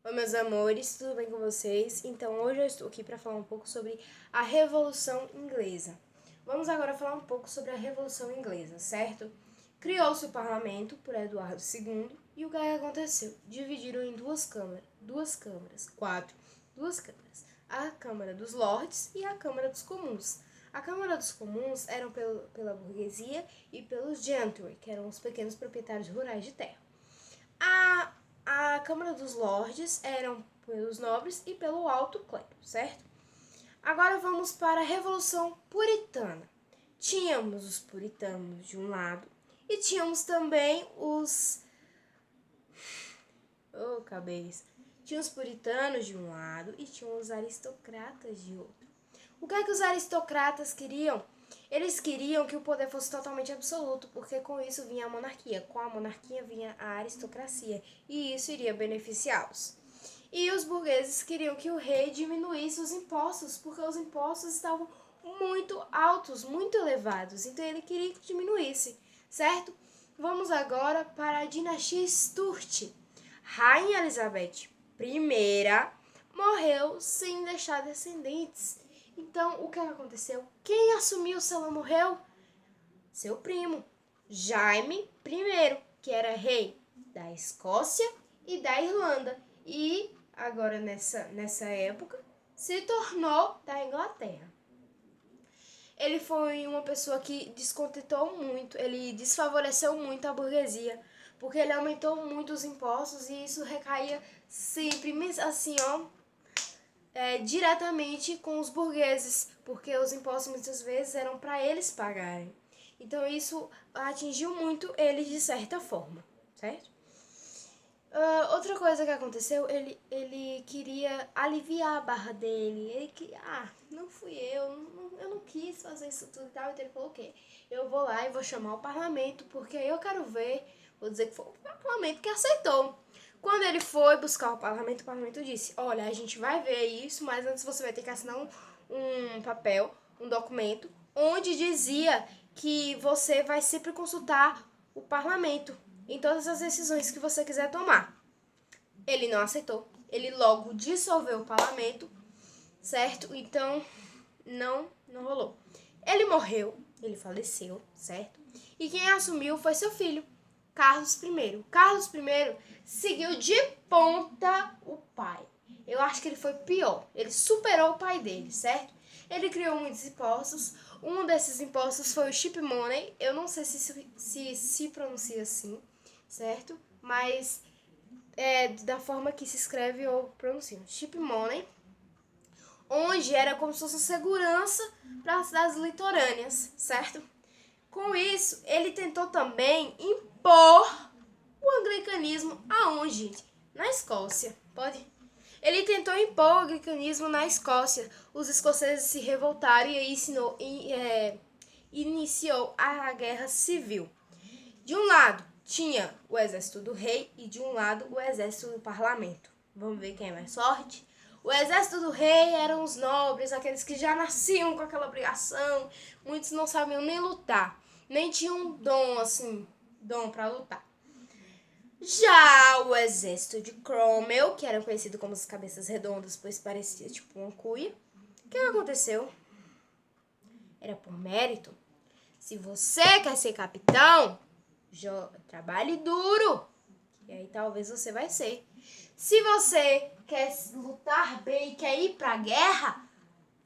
Oi, meus amores, tudo bem com vocês? Então, hoje eu estou aqui para falar um pouco sobre a Revolução Inglesa. Vamos agora falar um pouco sobre a Revolução Inglesa, certo? Criou-se o parlamento por Eduardo II e o que aconteceu? Dividiram em duas câmaras, duas câmaras. A Câmara dos Lords e a Câmara dos Comuns. A Câmara dos Comuns eram pela burguesia e pelos gentry, que eram os pequenos proprietários rurais de terra. A Câmara dos Lordes eram pelos nobres e pelo alto clero, certo? Agora vamos para a Revolução Puritana. Tínhamos os puritanos de um lado e tínhamos também os... Oh, cabeça! Tinha os puritanos de um lado e tinham os aristocratas de outro. O que é que os aristocratas queriam? Eles queriam que o poder fosse totalmente absoluto, porque com isso vinha a monarquia. Com a monarquia vinha a aristocracia, e isso iria beneficiá-los. E os burgueses queriam que o rei diminuísse os impostos, porque os impostos estavam muito altos, muito elevados. Então ele queria que diminuísse, certo? Vamos agora para a dinastia Stuart. Rainha Elizabeth I morreu sem deixar descendentes. Então, o que aconteceu? Quem assumiu se ela morreu? Seu primo, Jaime I, que era rei da Escócia e da Irlanda. E agora, nessa época, se tornou da Inglaterra. Ele foi uma pessoa que descontentou muito, ele desfavoreceu muito a burguesia, porque ele aumentou muito os impostos e isso recaía sempre, assim, ó, diretamente com os burgueses, porque os impostos muitas vezes eram para eles pagarem. Então isso atingiu muito eles de certa forma, certo? Outra coisa que aconteceu, ele queria aliviar a barra dele. Ele que, não fui eu não quis fazer isso tudo e tal. Então ele falou o quê? Eu vou lá e vou chamar o parlamento, porque eu quero ver, vou dizer que foi o parlamento que aceitou. Quando ele foi buscar o parlamento disse, olha, a gente vai ver isso, mas antes você vai ter que assinar um papel, um documento, onde dizia que você vai sempre consultar o parlamento em todas as decisões que você quiser tomar. Ele não aceitou. Ele logo dissolveu o parlamento, certo? Então, não rolou. Ele morreu, ele faleceu, certo? E quem assumiu foi seu filho, Carlos I. Carlos I seguiu de ponta o pai. Eu acho que ele foi pior. Ele superou o pai dele, certo? Ele criou muitos impostos. Um desses impostos foi o chip money. Eu não sei se pronuncia assim, certo? Mas da forma que se escreve ou pronuncia. Chip money, onde era como se fosse segurança para as cidades litorâneas, certo? Com isso, ele tentou também impor o anglicanismo aonde, gente? Na Escócia. Pode? Ele tentou impor o anglicanismo na Escócia. Os escoceses se revoltaram e aí iniciou a Guerra Civil. De um lado tinha o exército do rei e de um lado o exército do parlamento. Vamos ver quem é mais forte? O exército do rei eram os nobres, aqueles que já nasciam com aquela obrigação. Muitos não sabiam nem lutar, nem tinham dom para lutar. Já o exército de Cromwell, que era conhecido como as cabeças redondas, pois parecia tipo uma cuia. O que aconteceu? Era por mérito. Se você quer ser capitão, trabalhe duro, e aí talvez você vai ser. Se você quer lutar bem e quer ir pra guerra,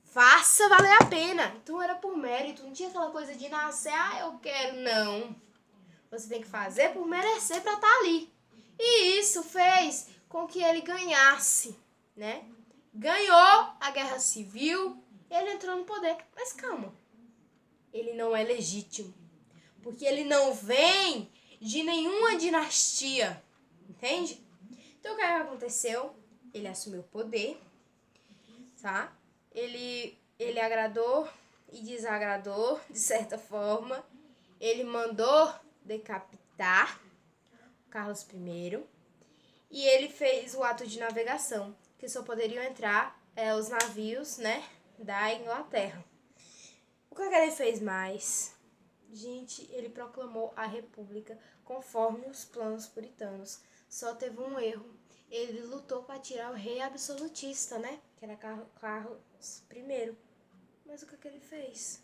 faça valer a pena. Então era por mérito, não tinha aquela coisa de nascer, eu quero, não. Você tem que fazer por merecer pra estar ali. E isso fez com que ele ganhasse, né? Ganhou a guerra civil, ele entrou no poder. Mas calma, ele não é legítimo, porque ele não vem de nenhuma dinastia, entende? Então o que aconteceu? Ele assumiu o poder, tá? Ele agradou e desagradou, de certa forma. Ele mandou decapitar Carlos I e ele fez o ato de navegação, que só poderiam entrar os navios, né, da Inglaterra. O que ele fez mais? Gente, ele proclamou a república conforme os planos puritanos. Só teve um erro. ele lutou para tirar o rei absolutista, né? Que era Carlos I. Mas o que ele fez?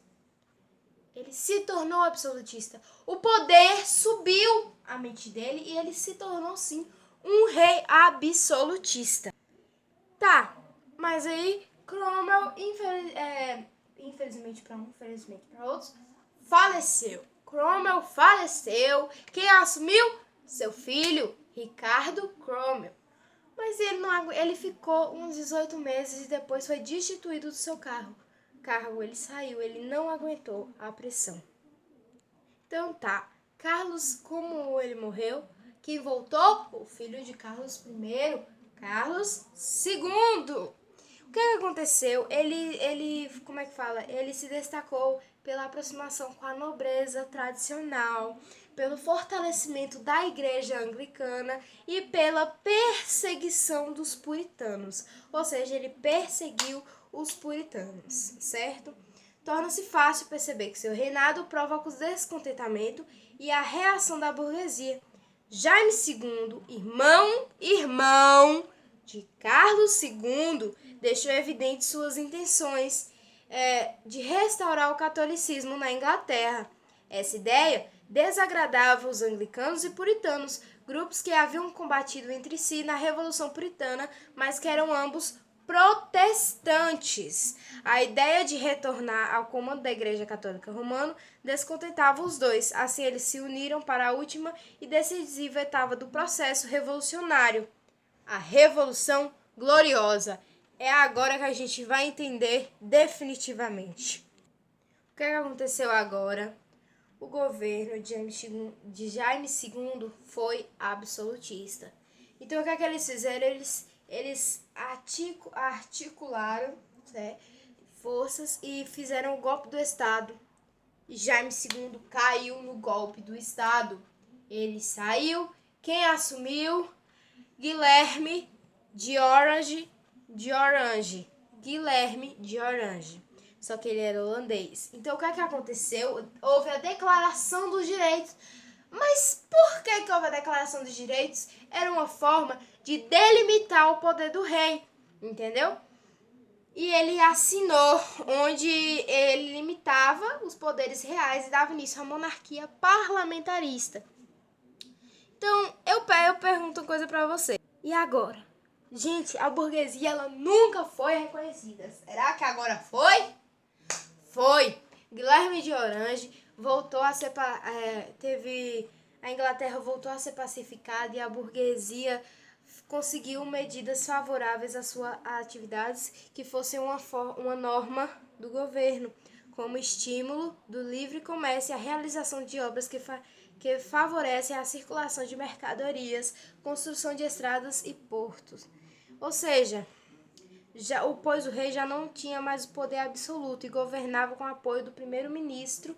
Ele se tornou absolutista. O poder subiu à mente dele e ele se tornou, sim, um rei absolutista. Tá, mas aí Cromwell, infelizmente para um, felizmente para outros, faleceu. Cromwell faleceu. Quem assumiu? Seu filho, Ricardo Cromwell. Mas ele ficou uns 18 meses e depois foi destituído do seu cargo. Ele saiu, ele não aguentou a pressão. Então tá, Carlos, como ele morreu, quem voltou? O filho de Carlos I, Carlos II. O que aconteceu? Como é que fala? Ele se destacou pela aproximação com a nobreza tradicional, pelo fortalecimento da igreja anglicana e pela perseguição dos puritanos. Ou seja, ele perseguiu os puritanos, certo? Torna-se fácil perceber que seu reinado provoca o descontentamento e a reação da burguesia. Jaime II, irmão de Carlos II, deixou evidente suas intenções de restaurar o catolicismo na Inglaterra. Essa ideia desagradava os anglicanos e puritanos, grupos que haviam combatido entre si na Revolução Puritana, mas que eram ambos protestantes. A ideia de retornar ao comando da Igreja Católica Romana descontentava os dois. Assim, eles se uniram para a última e decisiva etapa do processo revolucionário, a Revolução Gloriosa. É agora que a gente vai entender definitivamente. O que aconteceu agora? O governo de Jaime II foi absolutista. Então, o que eles fizeram? Eles articularam, né, forças e fizeram o golpe do Estado. E Jaime II caiu no golpe do Estado. Ele saiu. Quem assumiu? Guilherme de Orange. Guilherme de Orange. Só que ele era holandês. Então, o que aconteceu? Houve a Declaração dos Direitos. Mas por que houve a Declaração dos Direitos? Era uma forma de delimitar o poder do rei, entendeu? E ele assinou, onde ele limitava os poderes reais e dava início à monarquia parlamentarista. Então, eu pergunto uma coisa pra você. E agora? Gente, a burguesia, ela nunca foi reconhecida. Será que agora foi? Foi. Guilherme de Orange voltou a ser... A Inglaterra voltou a ser pacificada e a burguesia conseguiu medidas favoráveis às suas atividades que fossem uma norma do governo, como estímulo do livre comércio e a realização de obras que favorecem a circulação de mercadorias, construção de estradas e portos. Ou seja, pois o rei já não tinha mais o poder absoluto e governava com o apoio do primeiro-ministro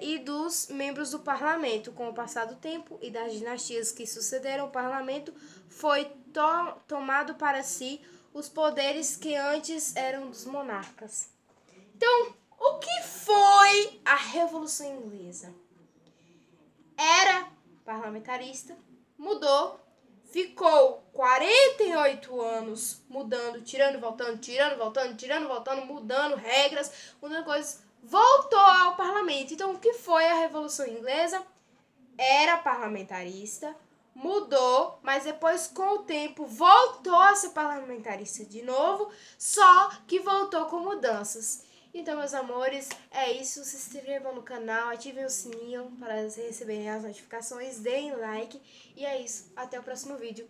e dos membros do parlamento. Com o passar do tempo e das dinastias que sucederam, o parlamento foi tomado para si os poderes que antes eram dos monarcas. Então, o que foi a Revolução Inglesa? Era parlamentarista, mudou, ficou 48 anos mudando, tirando, voltando, mudando regras, mudando coisas, voltou ao parlamento. Então, o que foi a Revolução Inglesa? Era parlamentarista, mudou, mas depois, com o tempo, voltou a ser parlamentarista de novo, só que voltou com mudanças. Então, meus amores, é isso. Se inscrevam no canal, ativem o sininho para receberem as notificações, deem like. E é isso. Até o próximo vídeo.